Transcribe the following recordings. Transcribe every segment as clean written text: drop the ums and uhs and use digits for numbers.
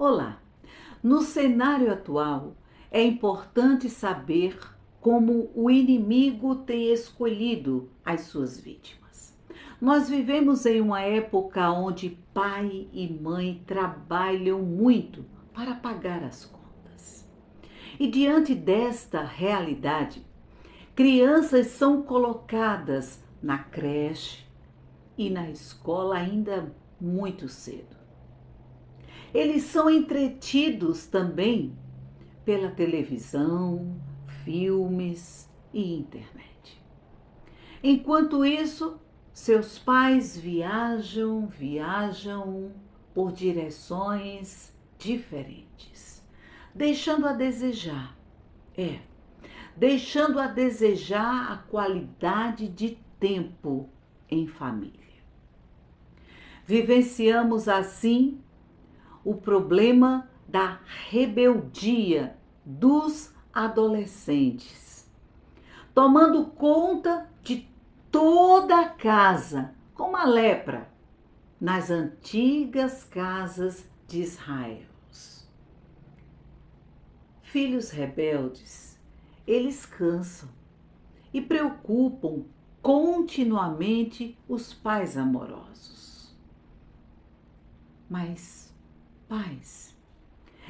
Olá! No cenário atual, é importante saber como o inimigo tem escolhido as suas vítimas. Nós vivemos em uma época onde pai e mãe trabalham muito para pagar as contas. E diante desta realidade, crianças são colocadas na creche e na escola ainda muito cedo. Eles são entretidos também pela televisão, filmes e internet. Enquanto isso, seus pais viajam por direções diferentes, deixando a desejar. Deixando a desejar a qualidade de tempo em família. Vivenciamos assim o problema da rebeldia dos adolescentes, tomando conta de toda a casa, como a lepra, nas antigas casas de Israel. Filhos rebeldes, eles cansam e preocupam continuamente os pais amorosos. Mas, pais,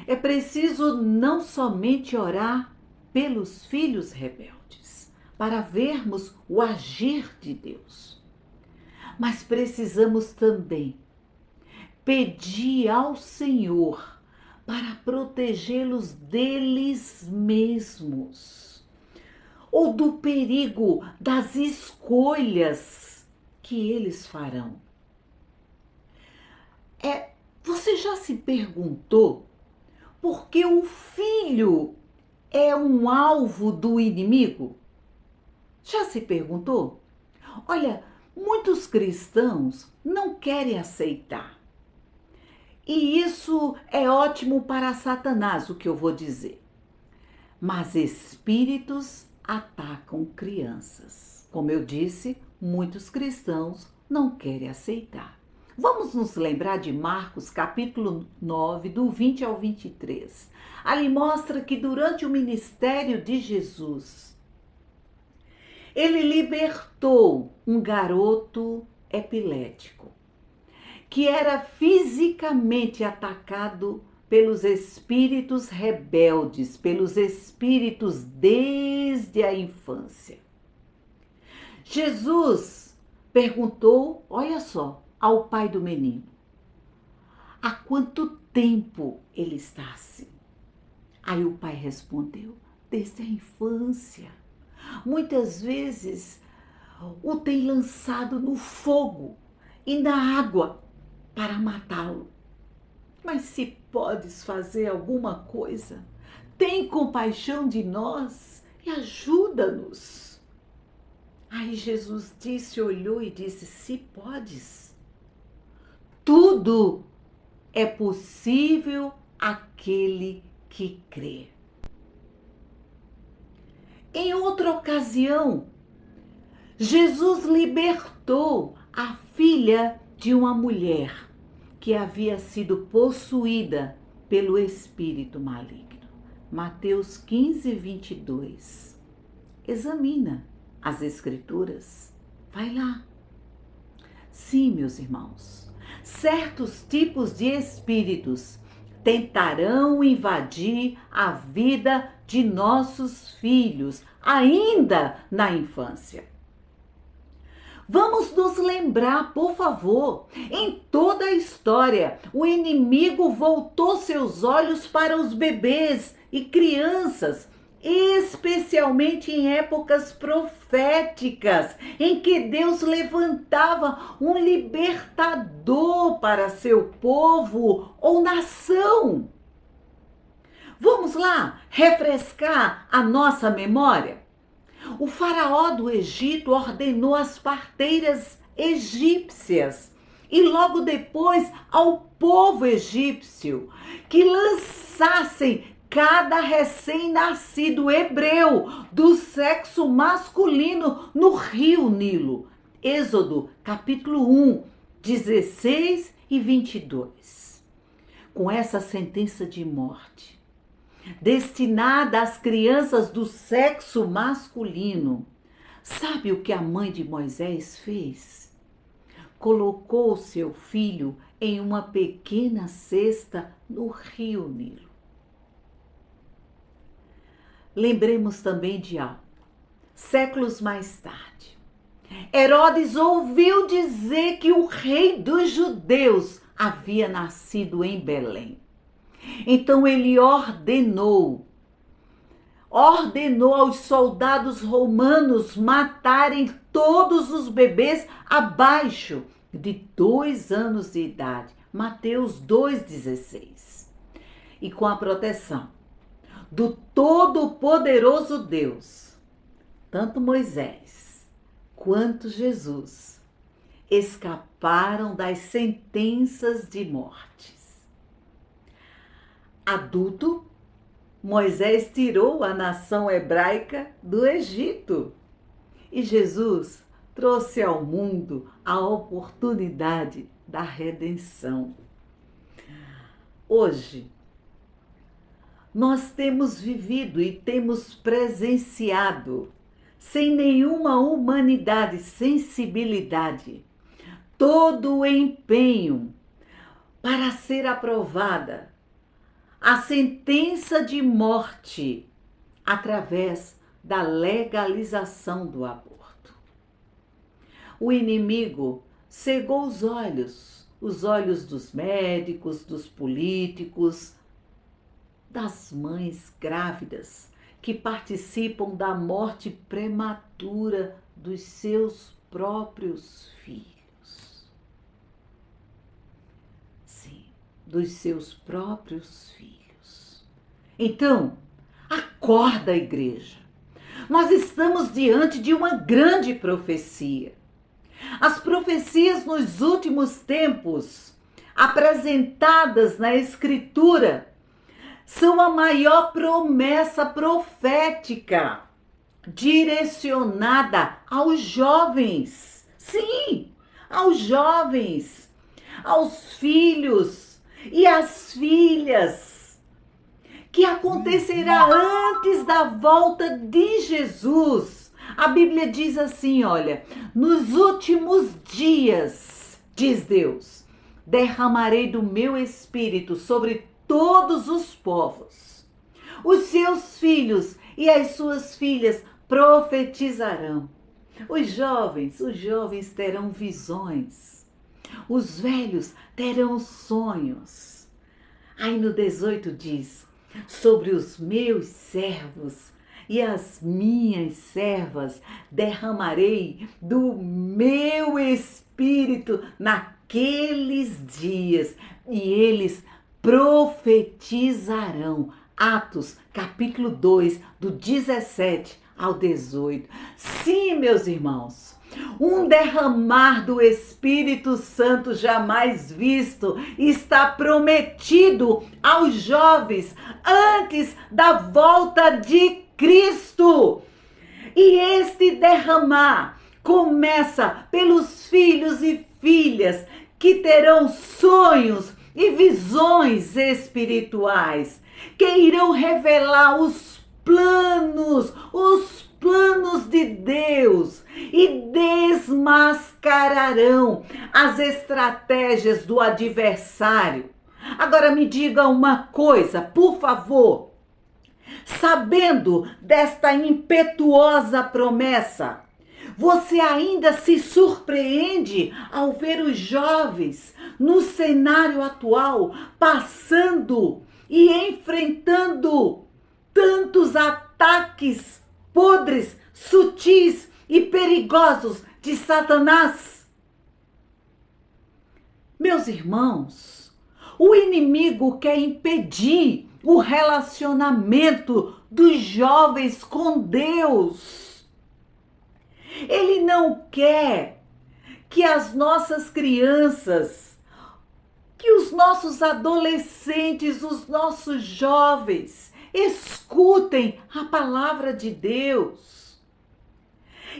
é preciso não somente orar pelos filhos rebeldes, para vermos o agir de Deus, mas precisamos também pedir ao Senhor para protegê-los deles mesmos, ou do perigo das escolhas que eles farão. Você já se perguntou por que o filho é um alvo do inimigo? Já se perguntou? Olha, muitos cristãos não querem aceitar. E isso é ótimo para Satanás, o que eu vou dizer. Mas espíritos atacam crianças. Como eu disse, muitos cristãos não querem aceitar. Vamos nos lembrar de Marcos, capítulo 9, do 20 ao 23. Ali mostra que durante o ministério de Jesus, ele libertou um garoto epilético, que era fisicamente atacado pelos espíritos rebeldes, pelos espíritos desde a infância. Jesus perguntou, olha só, ao pai do menino: há quanto tempo ele está assim? Aí o pai respondeu: desde a infância. Muitas vezes o tem lançado no fogo e na água para matá-lo. Mas se podes fazer alguma coisa, tem compaixão de nós e ajuda-nos. Aí Jesus olhou e disse: se podes, tudo é possível àquele que crê. Em outra ocasião, Jesus libertou a filha de uma mulher que havia sido possuída pelo espírito maligno. Mateus 15, 22. Examina as escrituras. Vai lá. Sim, meus irmãos, certos tipos de espíritos tentarão invadir a vida de nossos filhos, ainda na infância. Vamos nos lembrar, por favor, em toda a história, o inimigo voltou seus olhos para os bebês e crianças, especialmente em épocas proféticas, em que Deus levantava um libertador para seu povo ou nação. Vamos lá refrescar a nossa memória? O faraó do Egito ordenou às parteiras egípcias e logo depois ao povo egípcio que lançassem cada recém-nascido hebreu do sexo masculino no rio Nilo. Êxodo, capítulo 1, 16 e 22. com essa sentença de morte, destinada às crianças do sexo masculino. Sabe o que a mãe de Moisés fez? Colocou seu filho em uma pequena cesta no rio Nilo. Lembremos também de algo. Séculos mais tarde, Herodes ouviu dizer que o rei dos judeus havia nascido em Belém. Então ele ordenou aos soldados romanos matarem todos os bebês abaixo de 2 anos de idade. Mateus 2,16. E com a proteção do Todo-Poderoso Deus, tanto Moisés quanto Jesus escaparam das sentenças de mortes. Adulto, Moisés tirou a nação hebraica do Egito e Jesus trouxe ao mundo a oportunidade da redenção. Hoje, nós temos vivido e temos presenciado, sem nenhuma humanidade, sensibilidade, todo o empenho para ser aprovada a sentença de morte através da legalização do aborto. O inimigo cegou os olhos dos médicos, dos políticos, das mães grávidas que participam da morte prematura dos seus próprios filhos. Sim, dos seus próprios filhos. Então, acorda, igreja. Nós estamos diante de uma grande profecia. As profecias nos últimos tempos, apresentadas na Escritura, são a maior promessa profética direcionada aos jovens. Sim, aos jovens, aos filhos e às filhas, que acontecerá antes da volta de Jesus. A Bíblia diz assim, olha, nos últimos dias, diz Deus, derramarei do meu espírito sobre todos os povos. Os seus filhos e as suas filhas profetizarão. Os jovens terão visões. Os velhos terão sonhos. Aí no 18 diz, sobre os meus servos e as minhas servas derramarei do meu espírito naqueles dias e eles profetizarão. Atos, capítulo 2, do 17 ao 18. Sim, meus irmãos, um derramar do Espírito Santo jamais visto está prometido aos jovens antes da volta de Cristo. E este derramar começa pelos filhos e filhas que terão sonhos e visões espirituais, que irão revelar os planos de Deus e desmascararão as estratégias do adversário. Agora me diga uma coisa, por favor. Sabendo desta impetuosa promessa, você ainda se surpreende ao ver os jovens no cenário atual passando e enfrentando tantos ataques podres, sutis e perigosos de Satanás? Meus irmãos, o inimigo quer impedir o relacionamento dos jovens com Deus. Ele não quer que as nossas crianças, que os nossos adolescentes, os nossos jovens escutem a palavra de Deus.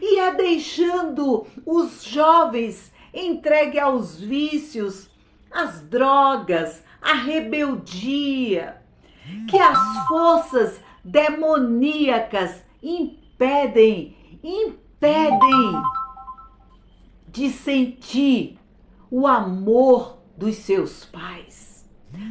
E é deixando os jovens entregues aos vícios, às drogas, a rebeldia, que as forças demoníacas impedem de sentir o amor dos seus pais.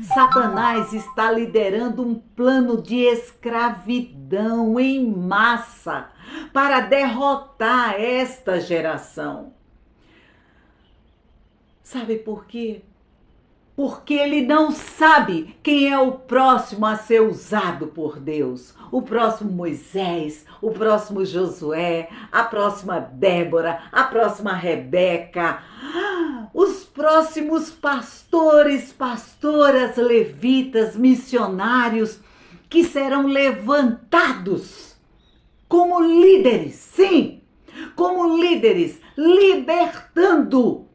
Satanás está liderando um plano de escravidão em massa para derrotar esta geração. Sabe por quê? Porque ele não sabe quem é o próximo a ser usado por Deus. O próximo Moisés, o próximo Josué, a próxima Débora, a próxima Rebeca, os próximos pastores, pastoras, levitas, missionários que serão levantados como líderes, sim, como líderes, libertando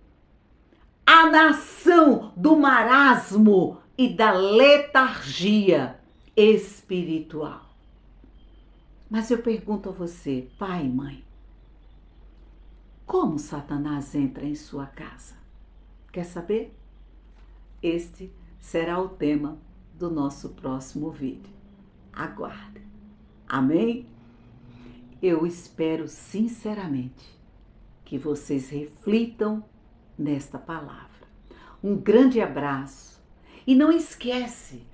a nação do marasmo e da letargia espiritual. Mas eu pergunto a você, pai e mãe, como Satanás entra em sua casa? Quer saber? Este será o tema do nosso próximo vídeo. Aguarde. Amém? Eu espero sinceramente que vocês reflitam nesta palavra. Um grande abraço e não esquece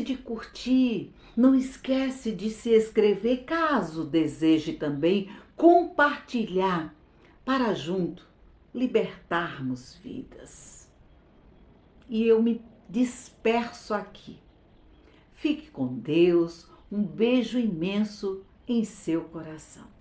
de curtir, não esquece de se inscrever caso deseje também compartilhar para junto libertarmos vidas. E eu me disperso aqui. Fique com Deus, um beijo imenso em seu coração.